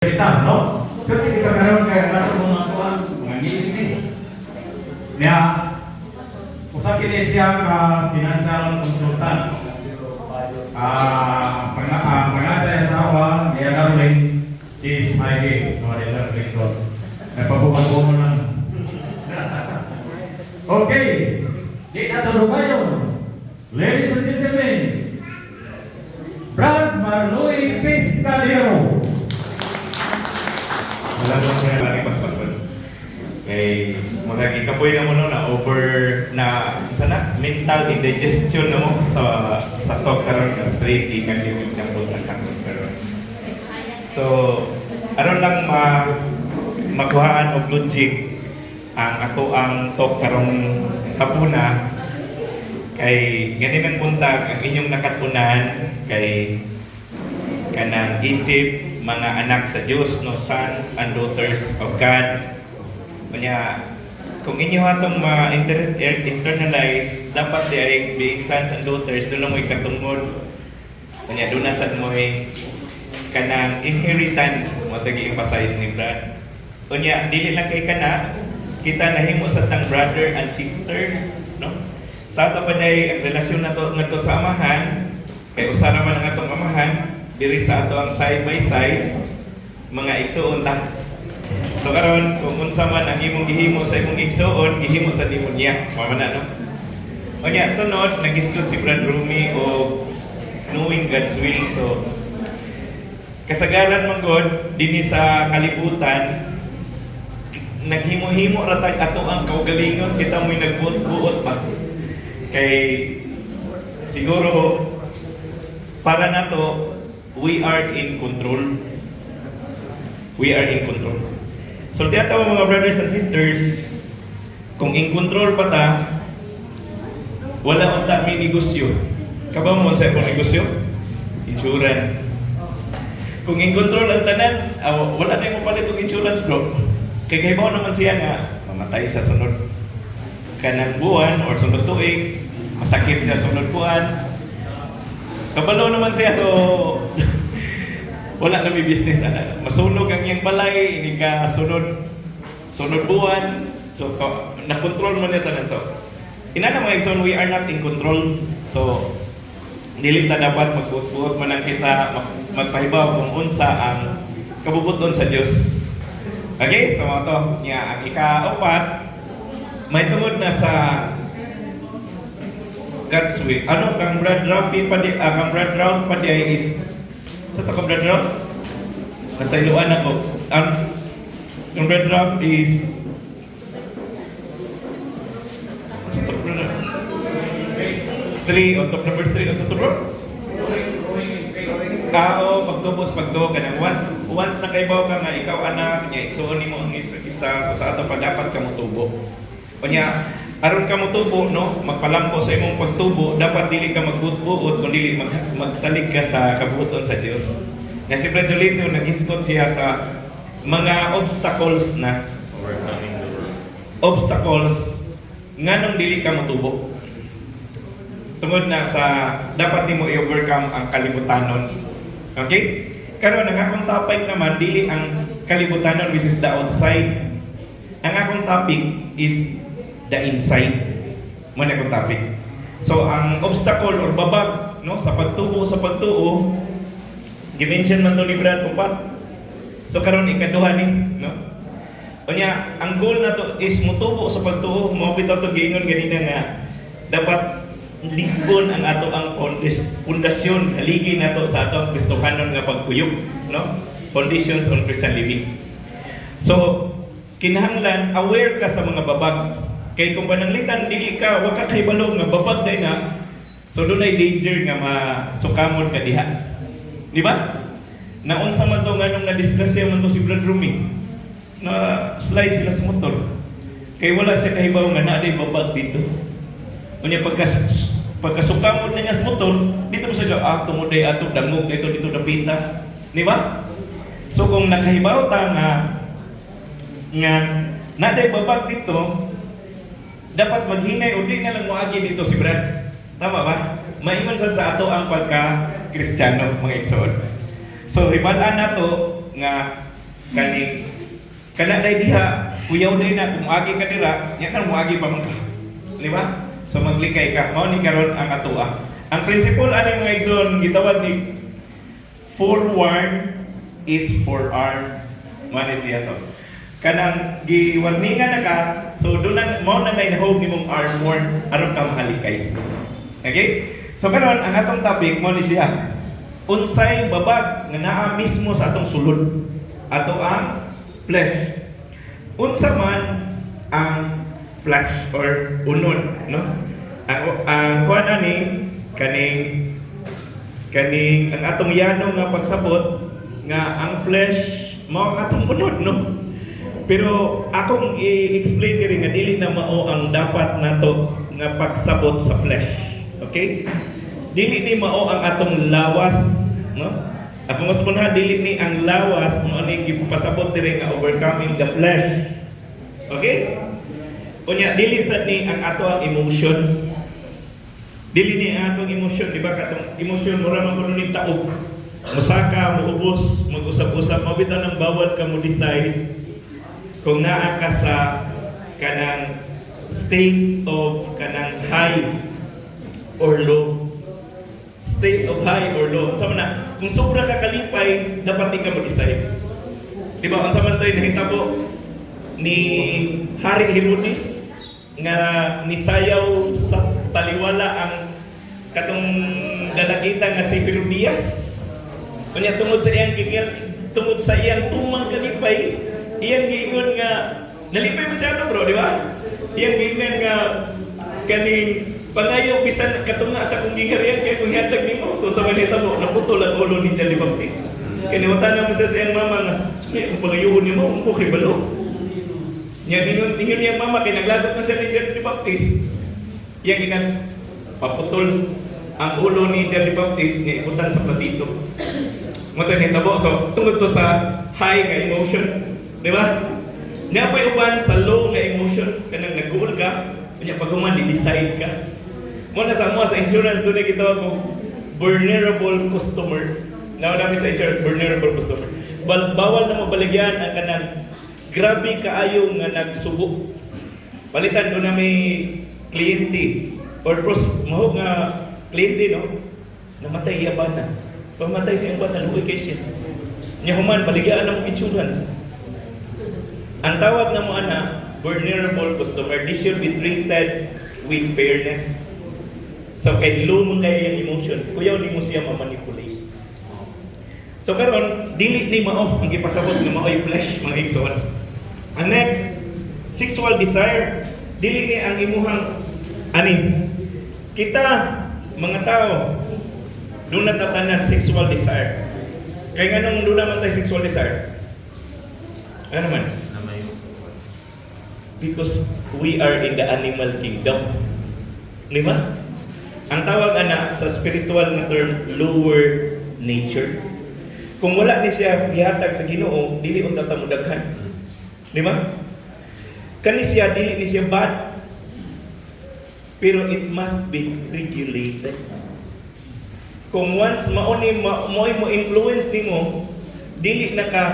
Kita, no? Kasi kita karon kaya nato mga kuan, mga ngilin ni. Nya usa kini siya ka financial consultant. Pangalan sa asawa niya Darling si Smiley, no nila Victor. Nagpabuhat-buhat lang. Okay. Di na to kayo. Ladies and gentlemen, Brad Marloy Pescadero. Wala mo kaya lagi pas-pasan. Kay magagi kapoy na mo no, na over na sana mental indigestion na mo sa talk karon ka straight ikan yung nambot na karon karon. So aron lang makuhaan og logic ang ako ang talk karong hapuna kay ganin ang buntag ang inyong nakatunan kay kanang isip mga anak sa Diyos, no, sons and daughters of God. Kanya, kung inyo atong ma-internalize, dapat di ay being sons and daughters, doon lang mo'y katungod. Kanya, doon na sad mo'y kanang inheritance, mo tagi-emphasize ni Brad. Kanya, dili lang kay kana, kita nahimo sa tang brother and sister, no? Sa ato pa day, ang relasyon na to sa amahan, kay usa naman ang atong amahan, diri sa ato ang side by side mga igsuon ta. So karon kung unsa man ang imong gihimo sa imong igsuon, gihimo sa imong niya. Mama na no. Unya sunod nagisgot si Brad Rumi o knowing God's will. So kasagaran man god dinhi sa kalibutan naghimo-himo ra tag ato ang kaugalingon kita mo'y nagbuot-buot pa. Kay siguro para nato we are in control. We are in control. So diya tawo mga brothers and sisters, kung in control pa ta, wala unta may negosyo. Kabaw mo sa ikong negosyo? Insurance. Kung in control ang tanan, wala na yung mapalit ng insurance bro. Kaya kaibaw naman siya nga, mamatay sa sunod kanang buwan or sunod tuig, masakit siya sunod buwan. Kabalo naman siya, so wala na may business na. Masunog ang iyang balay, hindi ka sunod buwan. So, na-control mo niya tanan. So, ina na mga exon, we are not in control. So, dili ta dapat magbuot-buot man ang kita, magpahibaw kung unsa ang kabubuton sa Dios. Okay, so mga to, ang ika-upat, may tungod na sa God's way. Ano kang Brad Ralph pa di ay is sa to kang Brad Ralph? Nasa iluan ako. Ang Brad Ralph is sa to Brad Ralph? 3 on top number 3 sa to bro? Pagtubos pagtuo ka nang once na kaibaw ka nga ikaw anak niya isuon nimo ang isa so sa ato pa dapat ka motubo. Kunya aron ka motubo no magpalampo sa imong pagtubo dapat dili ka magbuot-buot kundi dili magsalig ka sa kabuton sa Dios. Nga si Brad Jolito nag-isgot siya sa mga obstacles na obstacles nganong dili ka motubo. Tungod na sa dapat nimo i-overcome ang kalibutanon. Okay? Karon ang akong topic naman dili ang kalibutanon which is the outside. Ang akong topic is the inside. Muna akong topic. So ang obstacle or babag no sa pagtuo gi-mention man to ni Brad upat. So karon ikaduha ni no. Unya ang goal nato is mutubo sa pagtuo, mo bitaw to giingon ganina nga dapat ligon ang ato ang pundasyon haligi nato sa atong Kristohanon nga pagkuyog no. Foundations on Christian living. So kinahanglan aware ka sa mga babag. Kay kung pananglitan dili ka wa ka kay balog nga babag day na so dunay danger nga masukamon ka diha. Di ba? Naunsa man to nganong na-disgrasya man to si Brad Rumi na slide sila sa motor. Kay wala siya kahibaw nga naay babag dito. Unya pagkasukamon na niya sa motor, dito mo sa tumuday ato dangog dito dapita. Di ba? So kung nakahibaw ta nga naay babag dito, dapat maghinay o di na lang moagi dito si Brad. Tama ba? Maingon sad sa ato ang pagka-Kristiyano mga igsoon. So ibalaan nato nga kana day diha kuyaw day na kung agi ka dira nya nang moagi pa man ka, di ba? So maglikay ka mao ni karon ang atoa. Ang principle ani mga igsoon gitawag ni forward is forearm man siya. So kanang giwarningan na ka, so doon na mo na nahog nimong armor aron ka mahalikay. Okay? So karon ang atong topic mo ni siya. Unsay babag nga naa mismo sa atong sulod? Ato ang flesh. Unsa man ang flesh or unod, no? Ang kuan ani kaning ang atong yanong nga pagsabot nga ang flesh mao ang atong unod, no? Pero akong i-explain diri nga dili na mao ang dapat nato nga pagsabot sa flesh. Okay? Dili ni mao ang atong lawas, no? Ako mas muna dili ni ang lawas mao ni gipasabot diri nga overcoming the flesh. Okay? Unya dili sad ni ang ato ang emotion. Dili ni ang atong emotion, di ba? Katong emotion mura man kuno ni taog. Musaka, muubos, mag-usap-usap, mabitaw ng bawat ka mo decide kung naa ka sa kanang state of kanang high or low. State of high or low. Unsa man na, kung sobra ka kalipay, dapat di ka mag-decide. Di ba? Unsa man to'y nahitabo ni Hari Herodes nga nisayaw sa taliwala ang katong dalagita nga si Herodias. Kunya tungod sa iyang tumang kalipay, iyang giingon nga nalipay man siya bro, di ba? Iyang giingon nga kaning pangayo bisan katunga sa kung giharian kay kung hatag nimo. So sa manita mo naputol ang ulo ni John the Baptist. Kani wala na sa iyang mama nga, "Sumay kung pangayuhon nimo, umpo kay balo." Nya ingon niya mama kay naglagot na siya ni John the Baptist. Iyang ginan paputol ang ulo ni John the Baptist nga ibutan sa platito. Mo to ni tabo. So tungod to sa high nga emotion, di ba? Nya pay uban sa low nga emotion kanang nag-goal ka, unya pag human di-decide ka. Mo na sa insurance doon kita ko vulnerable customer. Now namin sa insurance vulnerable customer. Bawal na mabaligyan ang kanang grabe kaayo nga nagsubo. Palitan doon na may kliyente or mahog nga kliyente, no? Namatay yaban na. Pamatay siyang buwan na luwi kay siya. Nya human baligyan na mo insurance. Ang tawag na mo ana vulnerable customer. This should be treated with fairness. So kay low mo kay yung emotion, kuyaw ni mo siya ma-manipulate. So karon dili ni mao ang gipasabot nga mao'y flesh mga igsoon. Ang next, sexual desire. Dili ni ang imuhang ani. Kita mga tao doon natatanan sexual desire. Kaya nga nung doon naman tayo sexual desire? Ano naman? Because we are in the animal kingdom. Di ba? Ang tawag ana sa spiritual na term, lower nature. Kung wala ni siya gihatag sa Ginoo, dili unta ta mudaghan. Di ba? Kani siya dili ni siya bad. Pero it must be regulated. Kung once mo influence nimo, dili na ka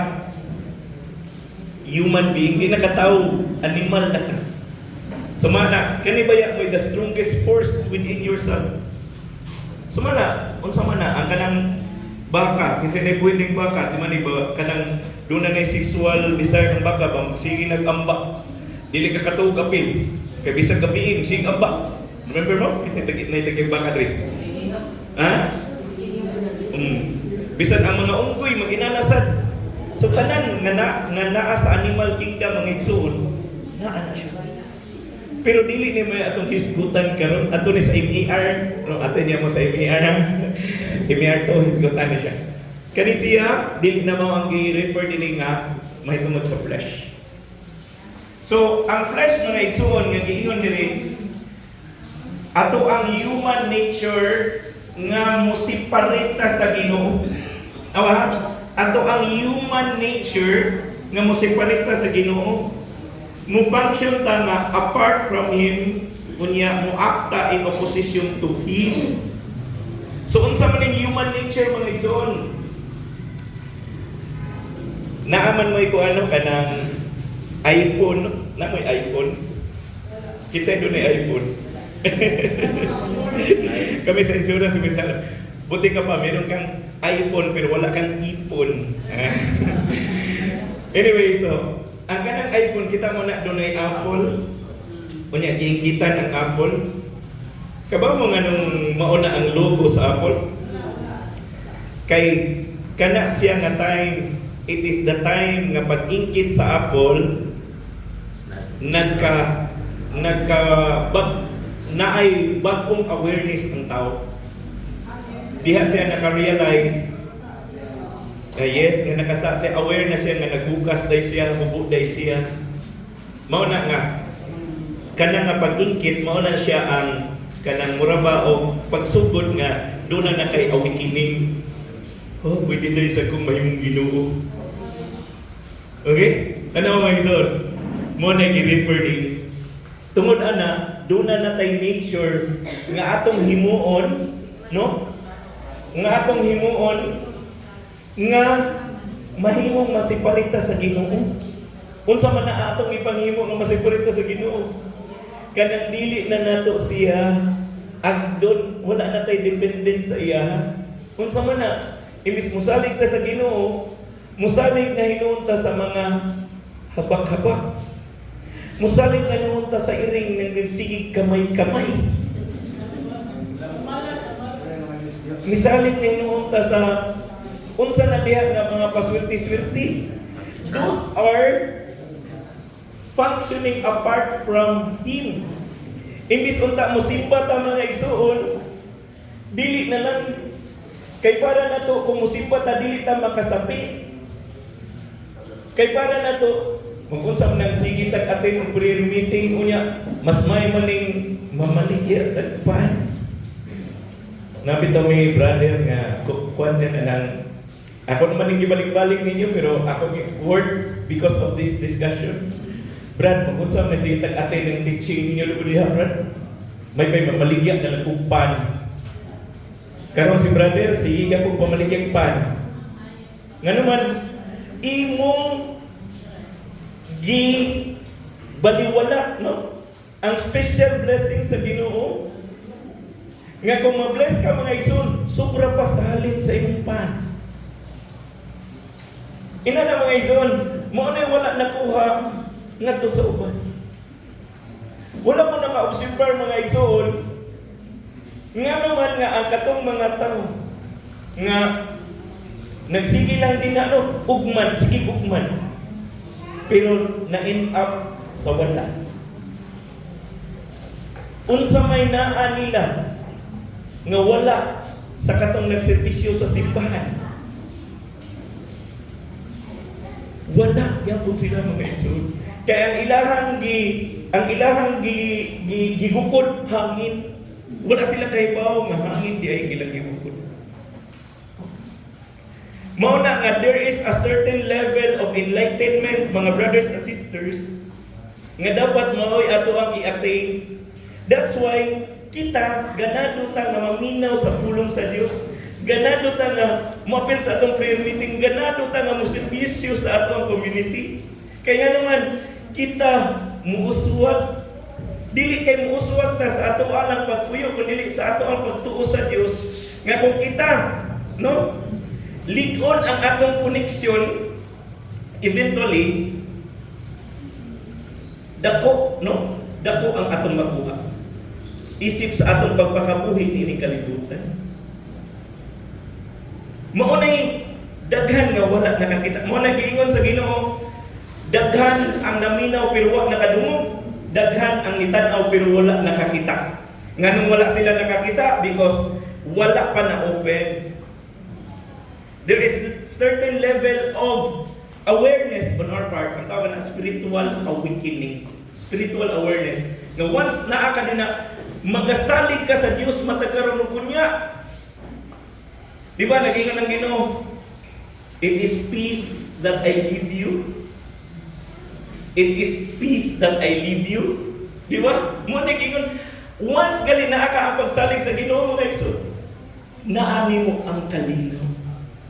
human being, di na ka tao, animal na ka. Sumana, kani baya mo the strongest force within yourself. Sumana, unsa man na ang kanang baka, kinsa na pwedeng baka, di man ba kanang doon na sexual desire ng baka ba sige nag-amba. Dili ka katuog apil. Kay bisag gabi sige amba. Remember mo? Kinsa na baka diri. Ha? Bisan ang mga unggoy mag-inanasad. So tanan nga naa sa animal kingdom ang igsuon, naa na siya. Pero dili ni may atong hisgutan karon ato ni sa MER, no ato niya mo sa MER na. MER to hisgutan ni siya. Kani siya dili na mao ang gi-refer dili nga mahitungod sa flesh. So ang flesh mga igsuon nga giingon diri ato ang human nature nga mosiparita sa Ginoo. Awa, ato ang human nature nga mosiparita sa Ginoo. Mo function ta nga apart from Him, unya mo akta in opposition to Him. So unsa man ang human nature mga igsoon? naaman mo ko ano kanang iPhone, na mo iPhone. Kitsa doon ay iPhone. Kami sa insurance minsan, buti ka pa, meron kang iPhone pero wala kang ipon. Anyway, so, ang kanang iPhone, kita mo na doon ay Apple. Kunya, giingkitan ang Apple. Kabaw mo nga nung mauna ang logo sa Apple? Kay, kana siya nga time, it is the time nga pag-ingkit sa Apple, naay bagong awareness ng tao. Diha siya naka-realize yes, nga nakasa siya, aware na siya nga nagbukas day siya, hubog day siya. Mauna nga kanang nga pag-ingkit, mauna siya ang kanang muraba o pagsugod nga doon na kay awikining. Oh, pwede tayo sa kong mahimong Ginoo. Okay? Ano mga isod? Mo na i-refer din. Tungod ana, doon na natay nature nga atong himuon, no? Nga atong himuon nga mahimong masipalita sa Ginoo. Unsa man na atong ipanghimo nga masipalita sa Ginoo? Kanang dili na nato siya agdon, wala na tay dependent sa iya. Unsa man na imbis musalig ta sa Ginoo, musalig na hinunta sa mga habak-habak. Musalig na hinunta sa iring ng sigig kamay-kamay. Misalig na hinunta sa unsa na diha nga mga paswerte-swerte. Those are functioning apart from Him. Imbis unta mo simba ta mga igsoon, dili na lang kay para na to kung musimba ta dili ta makasapi. Kay para na to magunsa man ang sige tag atin og prayer meeting unya mas may maning mamaligya tagpan. Nabitaw mi brother nga kuan siya na nang ako naman yung gibalik-balik ninyo pero ako word because of this discussion. Brad, magunsa man sige tag atin ang teaching ninyo lubuliha Brad. May mamaligya na nagkupan. Karon si brother, sige ka po pamaligyang pan. Nga naman, imong baliwala, no? Ang special blessing sa Ginoo. Nga kung ma-bless ka mga igsoon, sobra pa sa halin sa imong pan. Ina na mga igsoon, mo na wala nakuha ngadto sa uban. Wala mo naka-observe mga igsoon, nga naman nga ang katong mga tao nga nagsige lang din ano, ugman, sige ugman. Pero na-end up sa wala. Unsa may naa nila nga wala sa katong nagservisyo sa simbahan. Wala gyapon sila mga igsoon. Kaya ang ilahang gigukod hangin. Wala sila kahibaw nga hangin di ay ilang gibukod. Mao na nga there is a certain level of enlightenment mga brothers and sisters nga dapat maoy ato ang i-attain. That's why kita ganado ta nga maminaw sa pulong sa Dios. Ganado ta nga moapil sa atong prayer meeting, ganado ta nga moserbisyo sa atong community. Kaya naman kita muuswag. Dili kay muuswag ta sa ato alang pagpuyo kundi sa ato ang pagtuo sa Dios. Nga kung kita, no? Lig-on ang atong koneksyon, eventually dako, no? Dako ang atong makuha. Isip sa atong pagpakabuhi ini kalibutan. Mao nay daghan nga wala nakakita. Mao na giingon sa Ginoo, daghan ang naminaw pero wa nakadungog. Daghan ang nitanaw pero wala nakakita. Nganong wala sila nakakita? Because wala pa na open. There is certain level of awareness on our part. Ang tawag na spiritual awakening. Spiritual awareness. Nga once naa ka din na magasalig ka sa Diyos matagkaroon mo kunya. Di ba? Nag-ingon ng Ginoo, it is peace that I give you. It is peace that I leave you. Di ba? Mo nag-ingon, once gali naa ka ang pagsalig sa Ginoo mo na iso, naami mo ang kalinaw.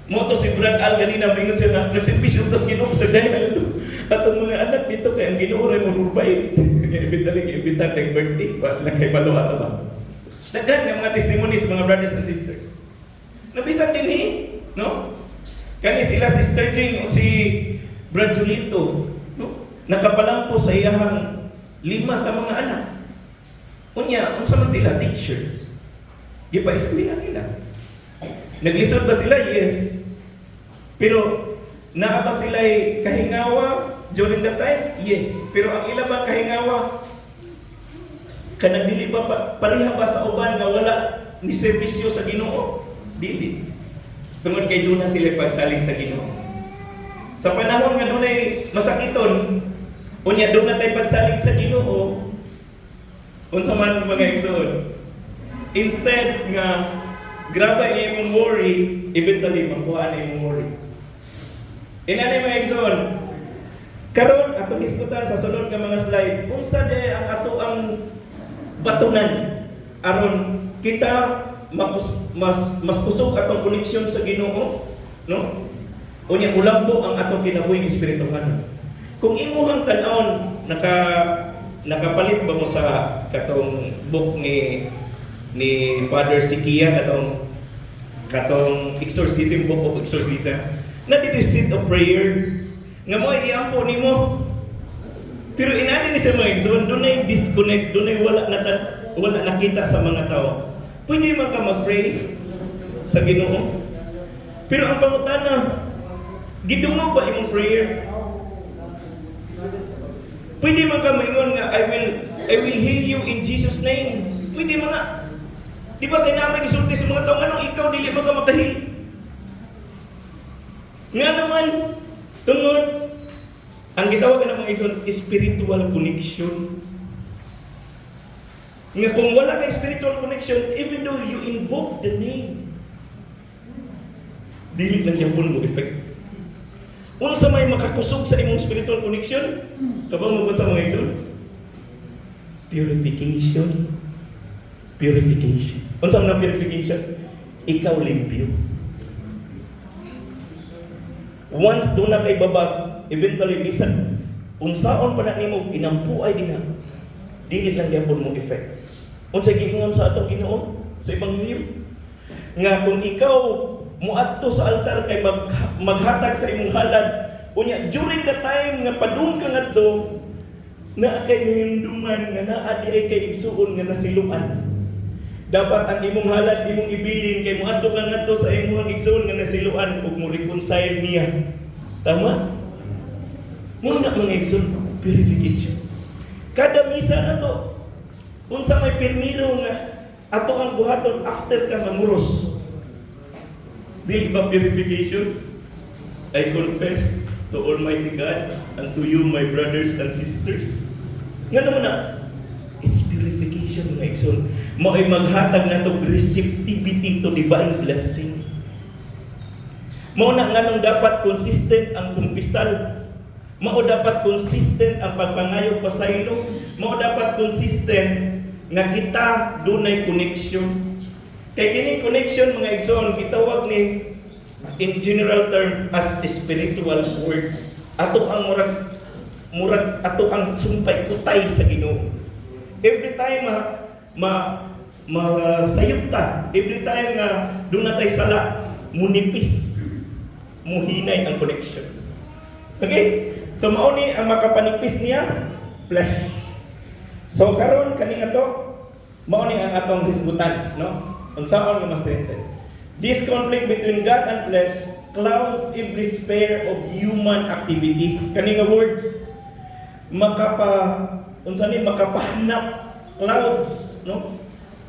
Mo to si Brad Al ganina mingon siya na nagsipisyo tas Ginoo sa dahil na ito. Atong mga anak dito kay ang Ginoo ray mo rubay. Ibita tag birthday pas na kay balo ato ba. Daghan nga mga testimonies mga brothers and sisters. Nabisan din no? Kani sila Sister Jane o si Brad Julito, no? Nakapalampo sa iyang 5 ka mga anak. Unya, unsa man sila teacher. Gipa-eskwela nila. Naglisod ba sila? Yes. Pero naa ba sila kahingawa during that time? Yes. Pero ang ila ba kahingawa kanang dili ba pareha ba sa uban nga wala ni serbisyo sa Ginoo? Dili. Tungod kay duna sila pagsalig sa Ginoo. Sa panahon nga dunay masakiton, unya doon na tayo pagsalig sa Ginoo. Unsa man mga igsoon. Instead nga graba imong worry, eventually makuha na imong worry. Inani mga igsoon. Karon atong iskutan sa sunod nga mga slides, unsa day ang ato ang batunan aron kita mas kusog atong koneksyon sa Ginoo, no? Unya ulambo ang atong kinabuhing espirituhan. Kung imuhang tan-awon nakapalit ba mo sa katong book ni Father Sikia katong exorcism book of exorcism na dito seat of prayer nga mo iampo nimo. Pero inani ni sa mga igsoon, doon ay disconnect, doon ay wala nakita sa mga tao. Pwede man ka mag-pray sa Ginoo. Pero ang pangutana, gidungog ba imong prayer? Pwede man ka maingon nga, I will heal you in Jesus' name. Pwede man nga. Di ba kailangan isulti sa mga tao, anong ikaw dili ba ka makahil? Nga naman, tungod, ang gitawag ng mga ison, spiritual connection. Nga kung wala ka spiritual connection, even though you invoke the name, dili lang yapon mo effect. Unsa may makakusog sa imong spiritual connection? Kabang mo sa mga ison? Purification. Purification. Unsa man ang purification? Ikaw limpyo. Once doon na kay babag, eventually bisan unsaon pa na nimo inampuay dinha, dili lang gyapon mo effect. Unsa giingon sa atong Ginoo sa ebanghelyo nga kung ikaw muadto sa altar kay maghatag sa imong halad, unya during the time nga padung ka ngadto naa kay nindungan nga naa di ay kay igsuon nga nasiluan. Dapat ang imong halad imong ibilin kay muadto ka ngadto sa imong igsuon nga nasiluan ug mo reconcile niya. Tama? Muna mga igsoon, purification. Kada misa na to, unsa may pirmiro nga ato ang buhaton after ka mamuros. Dili ba purification? I confess to Almighty God and to you, my brothers and sisters. Nga naman na, it's purification mga igsoon. Mao'y maghatag na to receptivity to divine blessing. Mao na nga nung dapat consistent ang kumpisal. Mao dapat consistent ang pagpangayo pasaylo. Mao dapat consistent nga kita dunay connection. Kay kining connection mga igsoon gitawag ni in general term as spiritual word. Ato ang murag ato ang sumpay kutay sa Ginoo. Every time masayop ta, every time nga doon na tayo sala, munipis, muhinay ang connection. Okay? So mauni ang makapanipis niya, flesh. So karon kani ato, mauni ang atong hisgutan, no? Unsaon nga ma-strengthen? This conflict between God and flesh clouds every sphere of human activity. Kani nga word makapahanap clouds, no?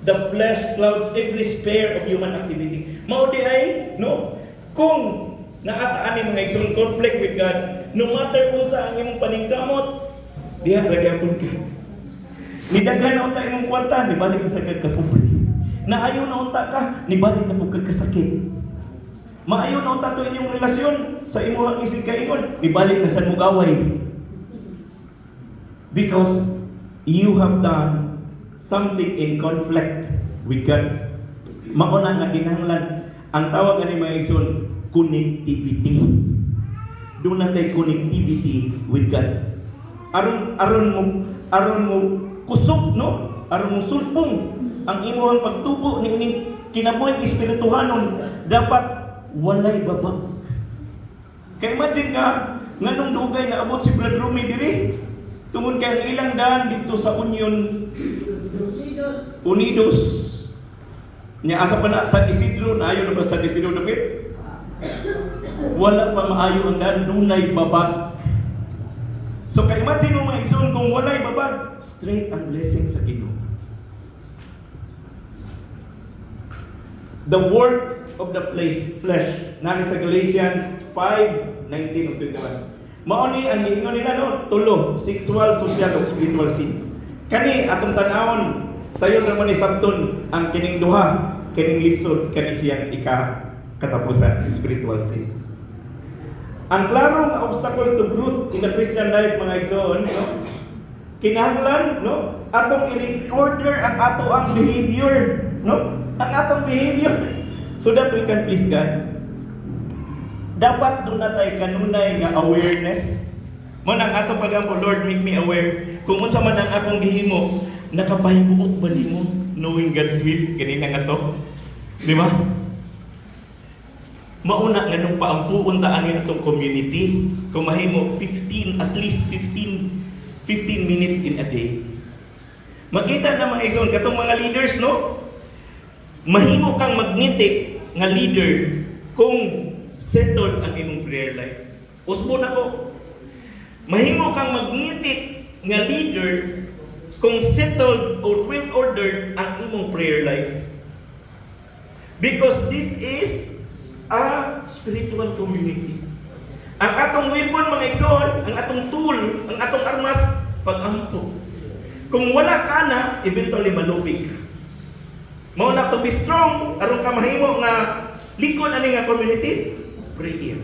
The flesh clouds every sphere of human activity. Mao di ay, no? Kung naataan ni mga igsoon conflict with God, no matter kung sa ang imong paningkamot, diha lagi pud ka. Nidaghan na unta imong kwarta, nibalik sa kagkapobre. Naayo na unta ka, nibalik na pud kagkasakit. Maayo na unta to inyong relasyon sa imong isig kaingon, nibalik na sa mugaway. Because you have done something in conflict with God. Mauna nga kinahanglan ang tawag ani mga igsoon connectivity. Doon natin connectivity with God. Aron mo kusog, no? Aron mo sulpong ang imong pagtubo ni ining kinabuhi espirituhanon, dapat walay babag. Kaya imagine ka, nganong dugay na abot si Brad Romy diri, tungod kay ang ilang daan dito sa Unidos. Nya asa pa na San Isidro, naayo na ba San Isidro dapit? Wala pa maayo ang daan, dunay babag. So kay imagine mo mga igsoon, kung walay babag, straight ang blessing sa Ginoo. The works of the flesh, nani sa Galatians 5:19-21. Mao ni ang giingon nila, no, tulo, sexual, social ug spiritual sins. Kani atong tan-awon sayon naman ni sabton ang kining duha, kining lisod kani siyang katapusan, spiritual sins. Ang klaro nga obstacle to growth in the Christian life, mga igsoon, no? Kinahanglan, no? Atong i-reorder ang ato ang behavior, no? Ang atong behavior, so that we can please God. Dapat doon na tayo kanunay nga awareness. Mo nang atong pagampo, Lord, make me aware. Kung unsa man ang akong gihimo, nakapahimuot ba nimo knowing God's will? Kanina nga to. Di ba? Mauna nga nung paampuon ta anin itong community. Kung mahimo 15, at least 15 minutes in a day. Makita na mga igsoon katong mga leaders, no? Mahimo kang magnitik nga leader kung settled ang imong prayer life. Usbo na ko. Mahimo kang magnitik nga leader kung settled or well-ordered ang imong prayer life. Because this is a spiritual community. Ang atong weapon, mga igsoon, ang atong tool, ang atong armas, pag-ampo. Kung wala ka na, eventually malupig. Mao na to be strong, aron ka mahimo nga likod ani nga community, prayer.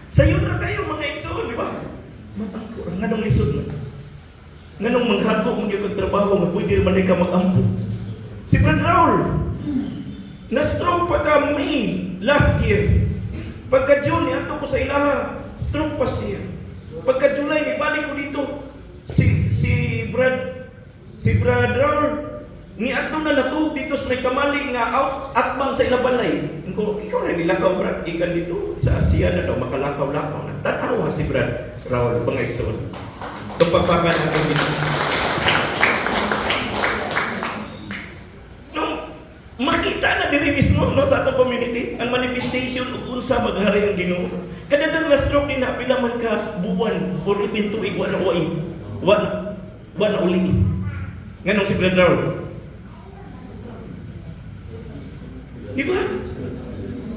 Sayo na kayo mga igsoon, di ba? Matangko, nganong lisod na. Nganong maghago mo yung trabaho, nga pwede man ka mag-ampo. Si Brad Raul, na-stroke pa ka May last year. Pagka June, ato ko sa ilaha, stroke pa siya. Pagka July, ibalik ko dito, si Brad Raul, ni ato na natug dito sa may kamaling nga out atbang sa ilabanay. Ikaw na nilakaw, Brad, ikan dito sa Asia na daw, makalakaw-lakaw na. Tanaw si Brad Raul, mga igsoon. Itong pagpakan natin dito. Makita na diri mismo, no, sa atong community ang manifestation ug unsa maghari ang Ginoo. Kadadang na stroke din na pila man ka buwan or even tuig wala uli. Nganong si Brad Raul? Di ba?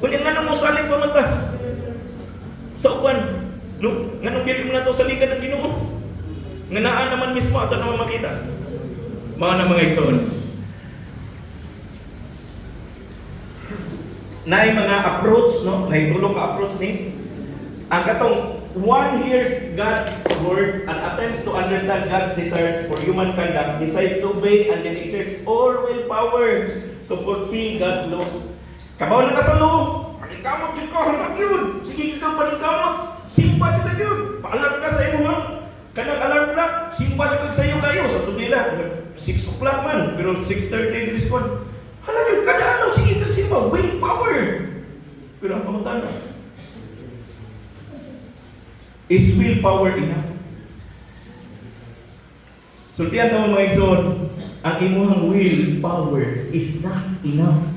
Kung nganong mo saling pamata sa uban, no, nganong dili mo na to sa ligan ng Ginoo? Nganaan naman mismo ato naman makita. Mga na mga igsoon. Naay mga approach, no? Naay tulong ka approach ni. Ang katong one hears God's word and attempts to understand God's desires for human conduct, decides to obey and then exerts all willpower to fulfill God's laws. Kabaw na ka sa law, paningkamot yun ka, hanap yun. Sige ka paningkamot, simpa yun ka yun. Paalarm ka sa iyo, ha? Kanang alarm clock, simpa yun ka sa iyo kayo. Sa tubila, 6 o'clock man, pero 6:30 respond. Hala yun, kada ano, sige kagsimba, willpower. Pero ang pangutan, is willpower enough? So tiyan naman mga igsoon, ang imuhang willpower is not enough.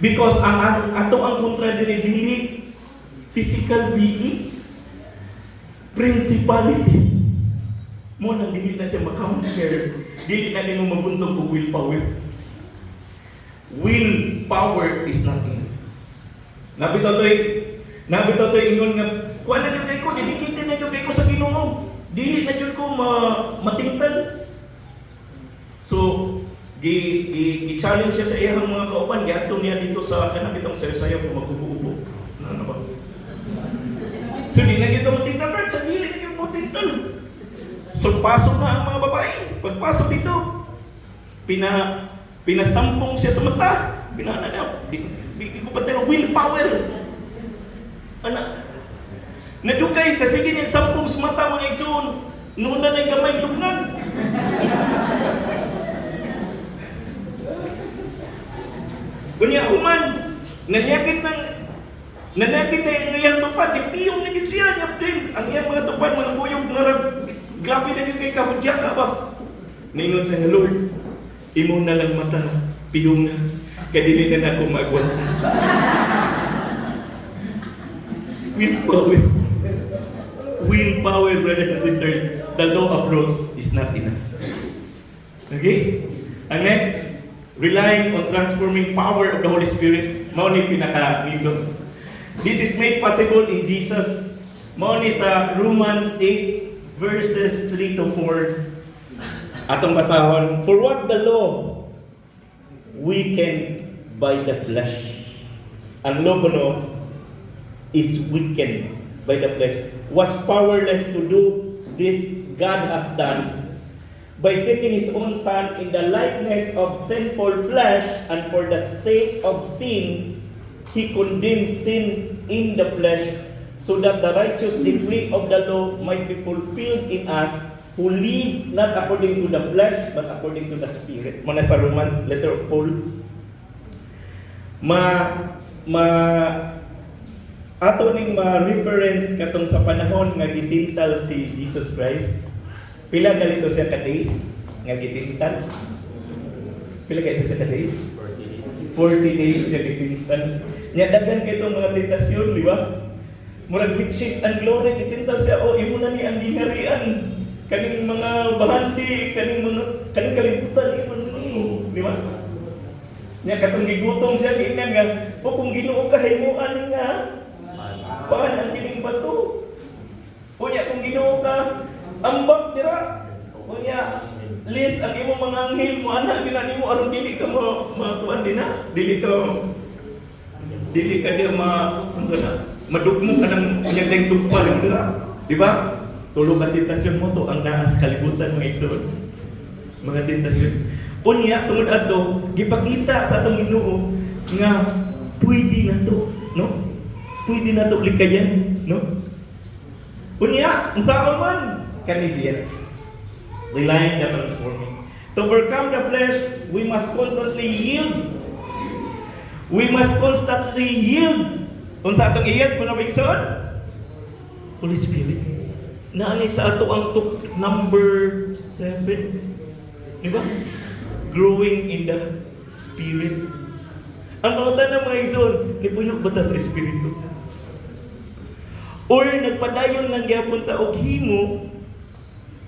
Because ang ato ang kontra dili physical being, principalities. Mo nang dili na siya makamper, dili na nimo mabuntog og willpower. Willpower is not enough. Nabitaw to'y ingon nga, kuha na dyan kay ko, dedicated na dyan kay ko sa Ginoo. Dili na dyan ko matingtal. So, gi-challenge siya sa iyang mga kauban, giadto niya dito sa kanabitong sayo-sayo kung maghubo-hubo. Ano ba? So, di na dito matingtal, Brad, sa dili na dyan matingtal. So, pasok na ang mga babae. Pagpasok dito, pinasampong siya sa mata. Pinana na, di ko pa tayo willpower. Ana, nadugay sa sige niya 10 mata mga igsoon. Noon na gamay lugnan. Kunya human, nangyakit na iyang tupad, ipiyong na siya niya din. Ang iyang mga tupad, mga buyog na grabe na yung kay kahudya ka ba? Ningon sa nga, Lord, imo na lang mata, piyong na, kadili na ako magwanta. Willpower, brothers and sisters, the law of rose is not enough. Okay? Ang next, relying on transforming power of the Holy Spirit. Mao ni pinaka-nindot. This is made possible in Jesus. Mao ni sa Romans 8 verses 3 to 4. Atong basahon, for what the law weakened by the flesh. Ang law kuno is weakened by the flesh, was powerless to do this. God has done by sending His own Son in the likeness of sinful flesh, and for the sake of sin, He condemned sin in the flesh, so that the righteous decree of the law might be fulfilled in us, who live not according to the flesh, but according to the Spirit. Muna sa Romans, letter of Paul. Ato ning ma-reference katong sa panahon nga gitintal si Jesus Christ. Pila galito siya ka days nga gitintal? Pila galito siya ka days? 40 days nga gitintal. Nya daghan kay itong mga tentasyon, di ba? Murag riches and glory gitintal siya. O imo na ni ang gingarian. Kaning mga bahandi, kaning kalibutan imo ni, di ba? Nya katong gigutom siya giingnan nga, o kung Ginoo ka himuan ni nga bahan ang kining bato. Unya kung Ginoo ka, ambak dira. Unya list ang imo mga anghel mo ana gina nimo aron dili ka kuan dina, dili ka dia unsa na madugmo ka nang nyagdeng tugpal mo dira. Di ba? Tulog ang tentasyon mo to ang naas kalibutan mga igsoon. Mga tentasyon. Unya tungod adto gipakita sa atong Ginoo nga pwede na to, no? Pwede na ito likayan, no? Unya, ang saan man, kanisiya. Relying na transforming. To overcome the flesh, we must constantly yield. We must constantly yield. Kung sa atong yield, kung na bigson? Holy Spirit. Naani sa ato ang number 7. Di ba? Growing in the Spirit. Ang mga mga igsoon, nipuyok ba ta sa Espiritu? Or nagpadayon lang gyapon ta og himo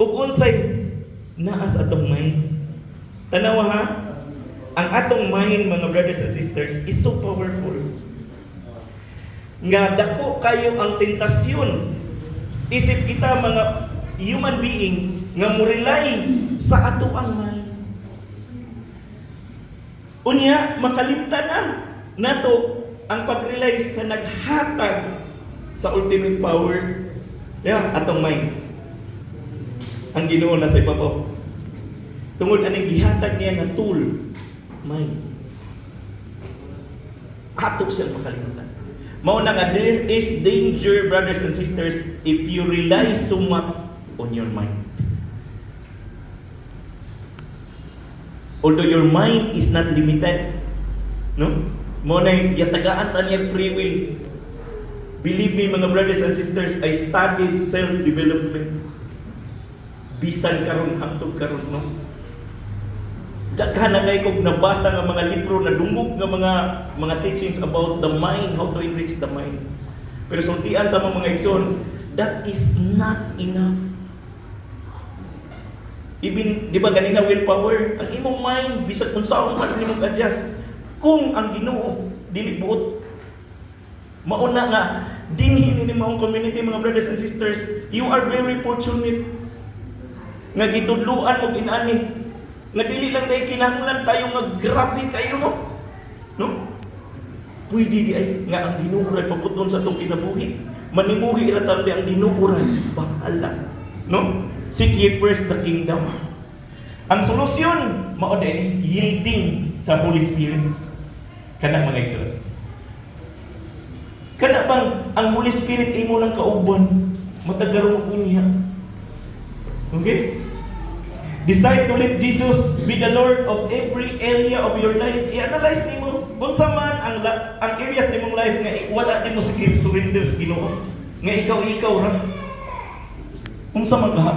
ug unsay naas atong mind. Tanawa ha, ang atong mind mga brothers and sisters is so powerful. Nga dako kayo ang tentasyon. Isip kita mga human being nga mo-rely sa ato ang mind. Unya makalimtan na nato ang pag-rely sa naghatag sa ultimate power, atong mind. Ang Ginoo na sa ibabaw. Tungod aning gihatag niya nga tool, mind. Ato siyang makalimutan. Mao na nga, there is danger, brothers and sisters, if you rely so much on your mind. Although your mind is not limited, no? Mao na yatagaan ta niya free will. Believe me mga brothers and sisters, I studied self-development. Bisan karon hangtod karon, no? Daghan na kay kog nabasa nga mga libro na dungog nga mga teachings about the mind, how to enrich the mind. Pero sultian ta mga igsoon, that is not enough. Even, di ba ganina willpower, ang imong mind bisag kung saan man nimo adjust. Kung ang Ginoo dili buot, mauna nga dinhi ni maong community mga brothers and sisters, you are very fortunate nga gitudluan og inani nga dili lang dai kinahanglan tayo nga grabe kayo, no? Pwede di ay nga ang Ginoo ray pabuton sa atong kinabuhi, manimuhi ra ta ang Ginoo ray bahala, no? Seek ye first the kingdom. Ang solusyon mao dinhi yielding sa Holy Spirit. Kana mga igsoon. Kana bang ang Holy Spirit imo lang kauban, matagaron mo niya. Okay? Decide to let Jesus be the Lord of every area of your life. I-analyze nimo unsa man ang areas sa imong life nga wala nimo sige surrender sa Ginoo. Nga ikaw ra. Unsa man ka?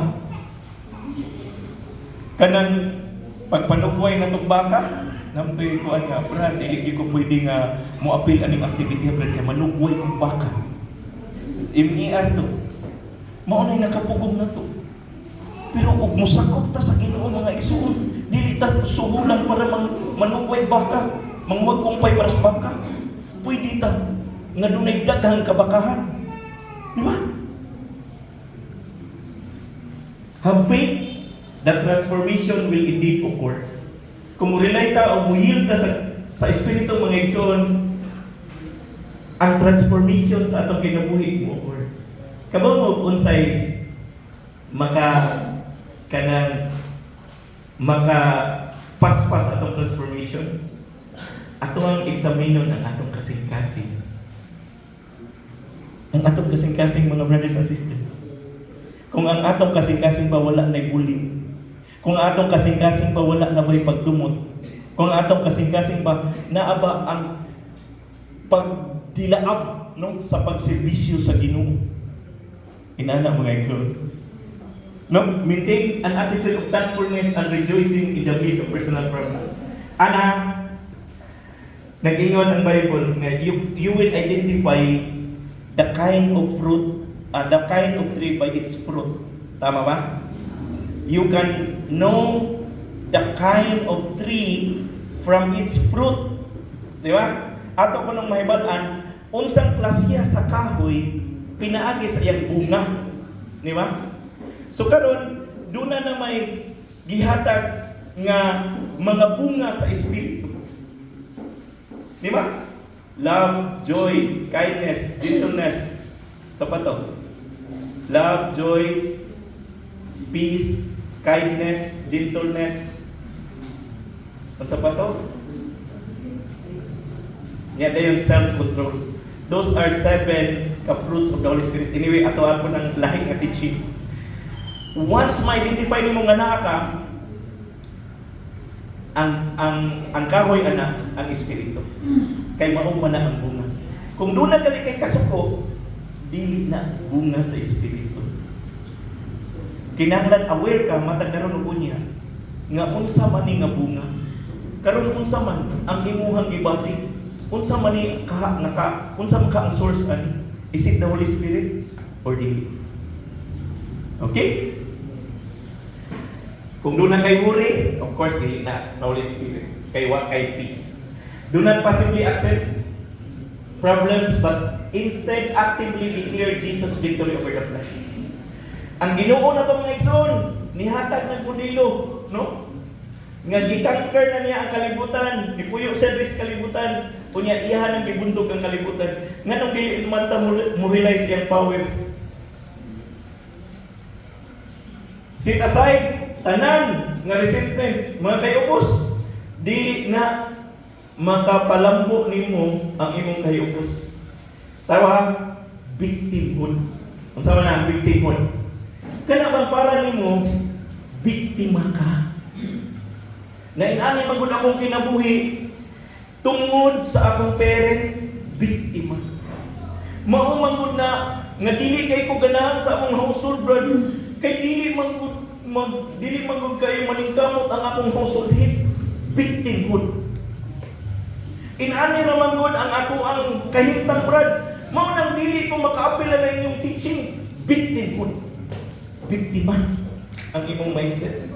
Kanang pagpanuboy na tong baka, namtoy ko nga brad, dili ko pwede nga mo-appeal aning activity brad kay manuboy ang baka. MER to. Mao nay nakapugong na to. Pero ug mosakop ta sa Ginoo mga igsoon, dili ta suhulan para manuboy baka, mangwag kumpay para sa baka. Pwede ta nga dunay daghang kabakahan. Di ba? Have faith that transformation will indeed occur. Kung mo-rely ta o mo-yield ta sa Espiritu mga igsoon, ang transformation sa atong kinabuhi mo occur. Kabaw mo unsay paspas atong transformation, atong examinon ang atong kasing-kasing. Ang atong kasing-kasing mga brothers and sisters. Kung ang atong kasing-kasing ba wala na bullying, kung ang atong kasing-kasing ba wala na ba'y pagdumot, kung ang atong kasing-kasing ba naaba ang pagdilaab no, sa pagserbisyo sa Ginoo. Inana mga igsoon. No, maintain an attitude of thankfulness and rejoicing in the midst of personal problems. Ana, nag-ingon ang Bible nga you will identify the kind of fruit, the kind of tree by its fruit. Tama ba? You can know the kind of tree from its fruit. Di ba? Ato ko nung mahibal-an, unsang klasya sa kahoy, pinaagi sa iyang bunga. Di ba? So karon, doon na may gihatag nga mga bunga sa Espiritu. Di ba? Love, joy, kindness, gentleness. Sa pato. Love, joy, peace, kindness, gentleness. Sa pato. Yan yung self-control. Those are 7 ka-fruits of the Holy Spirit. Anyway, ato po ng lahing nga teaching. Once ma-identify mo nga naa ka, ang kahoy ana ang Espiritu. Kay maong man ang bunga. Kung doon na gali kay kasuko, dili na bunga sa Espiritu. Kinahanglan aware ka matag karon og unya nga unsa man ni nga bunga. Karon unsa man ang imuhang gibati? Unsa man ni unsa man ka ang source ani? Is it the Holy Spirit or dili? Okay? Kung doon na kay worry, of course dili na sa Holy Spirit. Kay wa kay peace. Do not passively accept problems but instead actively declare Jesus' victory over the flesh. Ang Ginoo na to mga igsoon, nihatag ng kundilo, no? Nga gikanker na niya ang kalibutan, gipuyo sa kalibutan, kunya iyahan ang gibundog ang kalibutan. Nganong dili man ta mo realize iyang power. Set aside tanan nga resentments, mga kayupos, dili na makapalambo nimo ang imong kayupos. Tawa, victimhood. Unsa man ang victimhood? Kana bang para nimo biktima ka? Na inani magud akong kinabuhi tungod sa akong parents, biktima. Mao man na nga dili kay ko ganahan sa akong household, brother. Kay dili man kayo maningkamot ang akong household head, victimhood. Inani raman gud ang ako ang kahimtang, brad. Mao nang dili ko makaapila na inyong teaching, victimhood. Biktima ang imong mindset.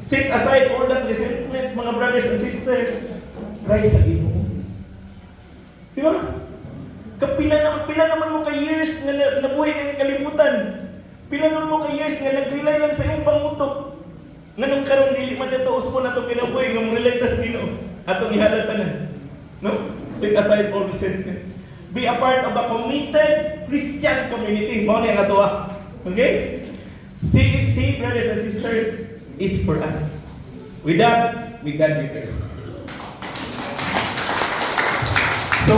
Set aside all that resentment, mga brothers and sisters. Try sa Ginoo. Di ba? Pila naman mo ka years na nabuhay ng kalimutan. Pila naman mo ka years nga nag-rely lang sa iyong pangutok. Nganong karon dili man dito usbo na itong kinabuhay nga mo-rely tas Ginoo. Atong ihalatanan. No? Set aside all resentment. Be a part of a committed Christian community. Mao ni ang ato. Okay? CFC, brothers and sisters, is for us. With that, we God be praised. So,